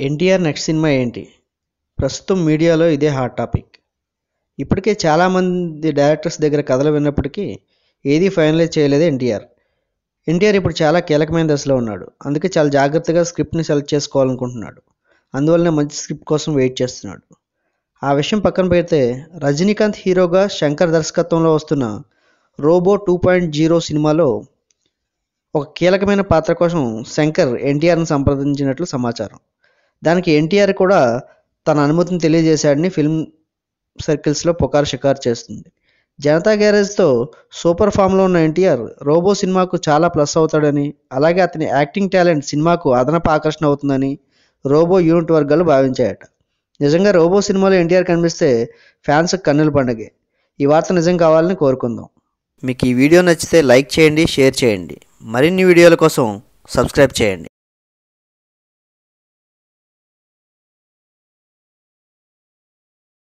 NTR next cinema ఏంటి? ప్రస్తుతం మీడియాలో ఇదే హాట్ టాపిక్. ఇప్పటికే చాలామంది డైరెక్టర్స్ దగ్గర కథలు విన్నప్పటికీ ఏదీ ఫైనలైజ్ చేయలేదు ఎన్టీఆర్. ఎన్టీఆర్ ఇప్పుడు చాలా కీలకమైన దశలో ఉన్నాడు. అందుకే చాలా జాగ్రత్తగా స్క్రిప్ట్ని సెలెక్ట్ చేసుకోవాలనుకుంటున్నాడు. అందువల్లనే మంచి స్క్రిప్ట్ కోసం వెయిట్ చేస్తున్నాడు. ఆ విషయం పక్కన పెడితే రజనీకాంత్ హీరోగా శంకర్ దర్శకత్వంలో వస్తున్న రోబో 2.0 సినిమాలో ఒక కీలకమైన పాత్ర కోసం శంకర్ ఎన్టీఆర్ని సంప్రదించినట్లు సమాచారం. దానికి ఎన్టీఆర్ కూడా తన అనుమతిని తెలియజేశాడని ఫిల్మ్ సర్కిల్స్లో పుకారు షికారు చేస్తుంది. జనతా గ్యారేజ్తో సూపర్ ఫామ్లో ఉన్న ఎన్టీఆర్ రోబో సినిమాకు చాలా ప్లస్ అవుతాడని, అలాగే అతని యాక్టింగ్ టాలెంట్ సినిమాకు అదనపు ఆకర్షణ అవుతుందని రోబో యూనిట్ వర్గాలు భావించాయట. నిజంగా రోబో సినిమాలో ఎన్టీఆర్ కనిపిస్తే ఫ్యాన్స్కి కన్నుల పండుగే. ఈ వార్త నిజం కావాలని కోరుకుందాం. మీకు ఈ వీడియో నచ్చితే లైక్ చేయండి, షేర్ చేయండి. మరిన్ని వీడియోల కోసం సబ్స్క్రైబ్ చేయండి.